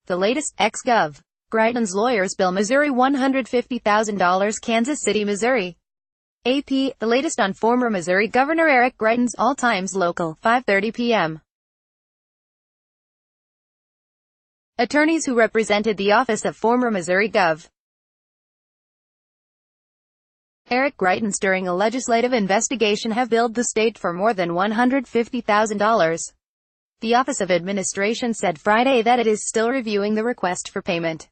The latest, Ex-Gov. Greitens lawyers bill Missouri $150,000. Kansas City, Missouri. AP, the latest on former Missouri Governor Eric Greitens, all times local, 5:30 p.m. Attorneys who represented the office of former Missouri Gov. Eric Greitens during a legislative investigation have billed the state for more than $150,000. The Office of Administration said Friday that it is still reviewing the request for payment.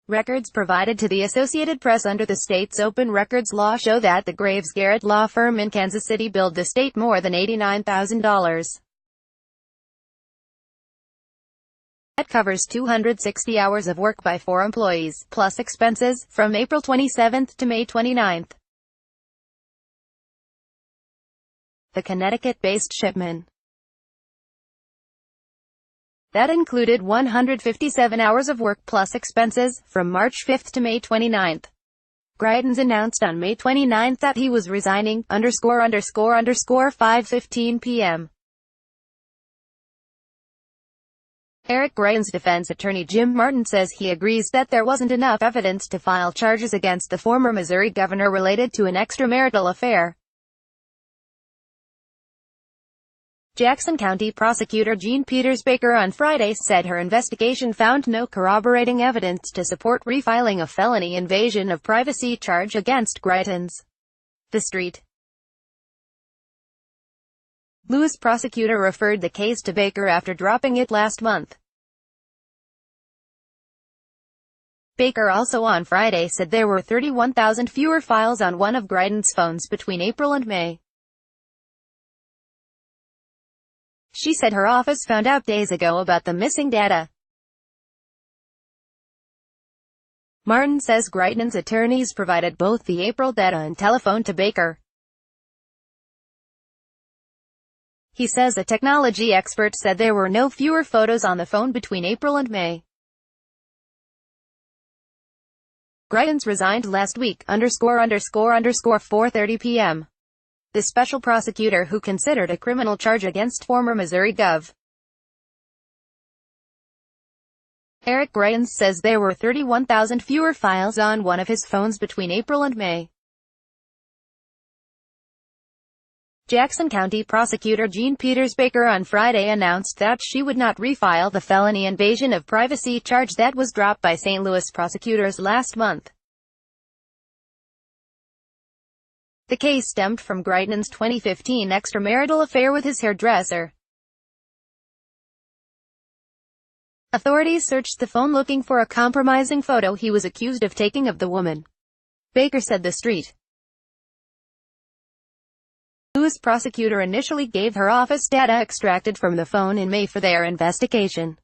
Records provided to the Associated Press under the state's open records law show that the Graves-Garrett law firm in Kansas City billed the state more than $89,000. That covers 260 hours of work by 4 employees, plus expenses, from April 27 to May 29. The Connecticut-based shipment that included 157 hours of work plus expenses, from March 5 to May 29. Greitens announced on May 29 that he was resigning, ____5:15 p.m. Eric Greitens' defense attorney Jim Martin says he agrees that there wasn't enough evidence to file charges against the former Missouri governor related to an extramarital affair. Jackson County Prosecutor Jean Peters Baker on Friday said her investigation found no corroborating evidence to support refiling a felony invasion of privacy charge against Greitens. The Street. Louis prosecutor referred the case to Baker after dropping it last month. Baker also on Friday said there were 31,000 fewer files on one of Greitens' phones between April and May. She said her office found out days ago about the missing data. Martin says Greitens' attorneys provided both the April data and telephone to Baker. He says a technology expert said there were no fewer photos on the phone between April and May. Greitens resigned last week, ___4:30 p.m. The special prosecutor who considered a criminal charge against former Missouri Gov. Eric Greitens says there were 31,000 fewer files on one of his phones between April and May. Jackson County Prosecutor Jean Peters Baker on Friday announced that she would not refile the felony invasion of privacy charge that was dropped by St. Louis prosecutors last month. The case stemmed from Greitens' 2015 extramarital affair with his hairdresser. Authorities searched the phone looking for a compromising photo he was accused of taking of the woman. Baker said The Street. Louis prosecutor initially gave her office data extracted from the phone in May for their investigation.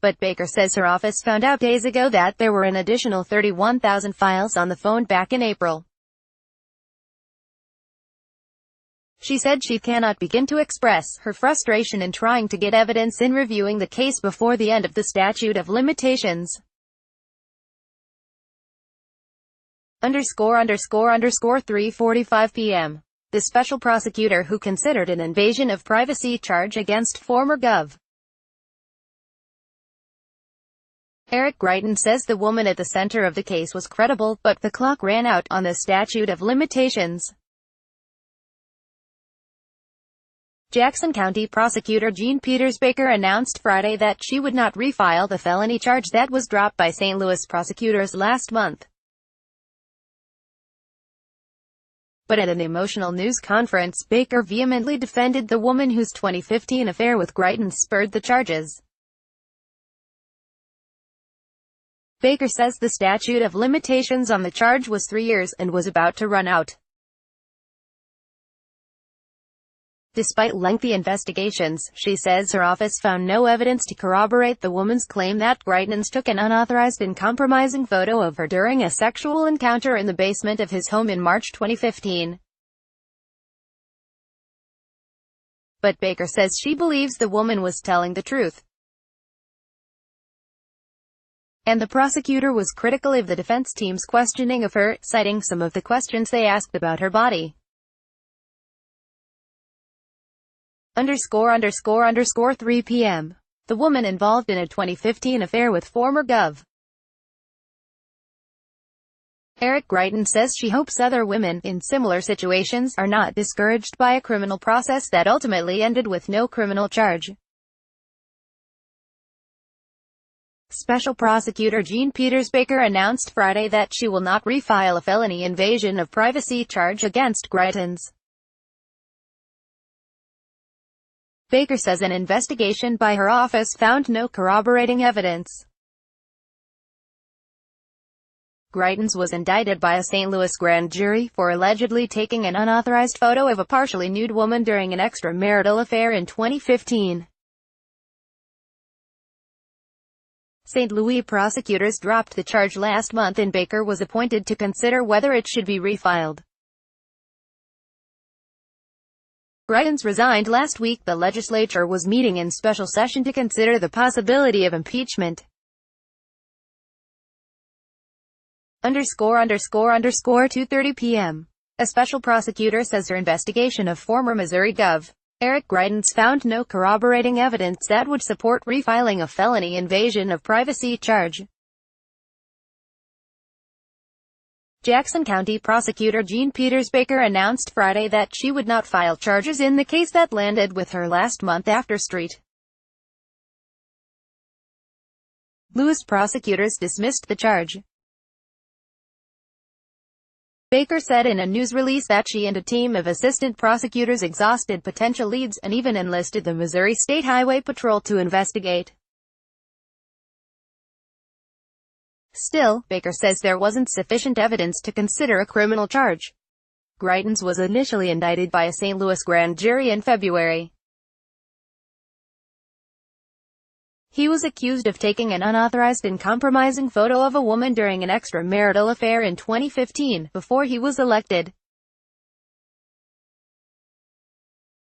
But Baker says her office found out days ago that there were an additional 31,000 files on the phone back in April. She said she cannot begin to express her frustration in trying to get evidence in reviewing the case before the end of the statute of limitations. ____3:45 p.m. The special prosecutor who considered an invasion of privacy charge against former Gov. Eric Greitens says the woman at the center of the case was credible, but the clock ran out on the statute of limitations. Jackson County Prosecutor Jean Peters Baker announced Friday that she would not refile the felony charge that was dropped by St. Louis prosecutors last month. But at an emotional news conference, Baker vehemently defended the woman whose 2015 affair with Greitens spurred the charges. Baker says the statute of limitations on the charge was 3 years, and was about to run out. Despite lengthy investigations, she says her office found no evidence to corroborate the woman's claim that Greitens took an unauthorized and compromising photo of her during a sexual encounter in the basement of his home in March 2015. But Baker says she believes the woman was telling the truth. And the prosecutor was critical of the defense team's questioning of her, citing some of the questions they asked about her body. _____3 p.m. The woman involved in a 2015 affair with former Gov. Greitens says she hopes other women, in similar situations, are not discouraged by a criminal process that ultimately ended with no criminal charge. Special Prosecutor Jean Peters-Baker announced Friday that she will not refile a felony invasion of privacy charge against Greitens. Baker says an investigation by her office found no corroborating evidence. Greitens was indicted by a St. Louis grand jury for allegedly taking an unauthorized photo of a partially nude woman during an extramarital affair in 2015. St. Louis prosecutors dropped the charge last month and Baker was appointed to consider whether it should be refiled. Greitens resigned last week. The legislature was meeting in special session to consider the possibility of impeachment. ____2:30 p.m. A special prosecutor says her investigation of former Missouri Gov. Greitens found no corroborating evidence that would support refiling a felony invasion of privacy charge. Jackson County Prosecutor Jean Peters-Baker announced Friday that she would not file charges in the case that landed with her last month after St. Louis prosecutors dismissed the charge. Baker said in a news release that she and a team of assistant prosecutors exhausted potential leads, and even enlisted the Missouri State Highway Patrol to investigate. Still, Baker says there wasn't sufficient evidence to consider a criminal charge. Greitens was initially indicted by a St. Louis grand jury in February. He was accused of taking an unauthorized and compromising photo of a woman during an extramarital affair in 2015, before he was elected.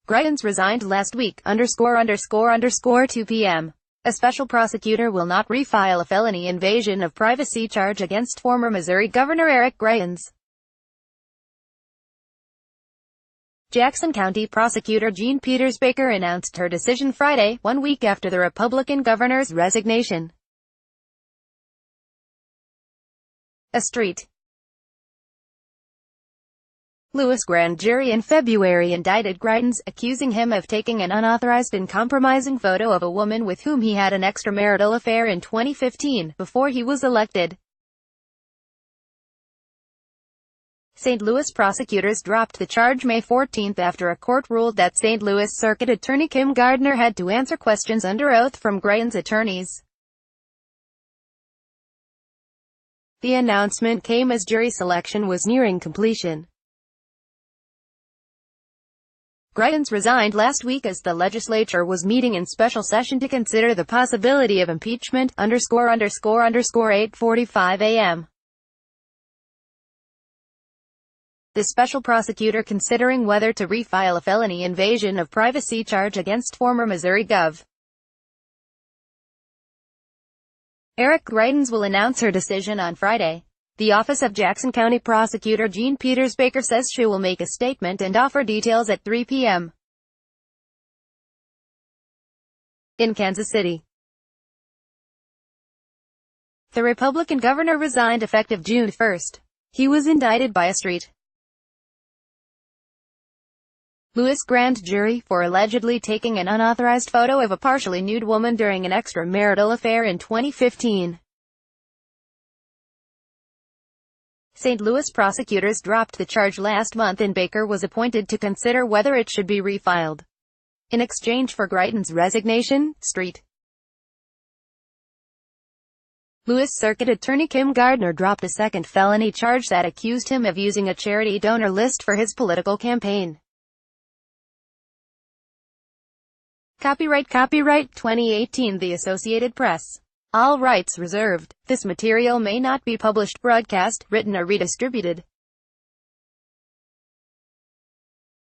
Greitens resigned last week, ____2 p.m. A special prosecutor will not refile a felony invasion of privacy charge against former Missouri Governor Greitens. Jackson County Prosecutor Jean Peters-Baker announced her decision Friday, 1 week after the Republican governor's resignation. A St. Louis grand jury in February indicted Greitens, accusing him of taking an unauthorized and compromising photo of a woman with whom he had an extramarital affair in 2015, before he was elected. St. Louis prosecutors dropped the charge May 14 after a court ruled that St. Louis Circuit Attorney Kim Gardner had to answer questions under oath from Greitens' attorneys. The announcement came as jury selection was nearing completion. Greitens resigned last week as the legislature was meeting in special session to consider the possibility of impeachment, ____8:45 a.m. The special prosecutor considering whether to refile a felony invasion of privacy charge against former Missouri Gov. Greitens will announce her decision on Friday. The office of Jackson County Prosecutor Jean Peters-Baker says she will make a statement and offer details at 3 p.m. In Kansas City, the Republican governor resigned effective June 1. He was indicted by a St. Louis grand jury for allegedly taking an unauthorized photo of a partially nude woman during an extramarital affair in 2015. St. Louis prosecutors dropped the charge last month and Baker was appointed to consider whether it should be refiled. In exchange for Greitens' resignation, St. Louis Circuit Attorney Kim Gardner dropped a second felony charge that accused him of using a charity donor list for his political campaign. Copyright 2018 The Associated Press. All rights reserved. This material may not be published, broadcast, written or redistributed.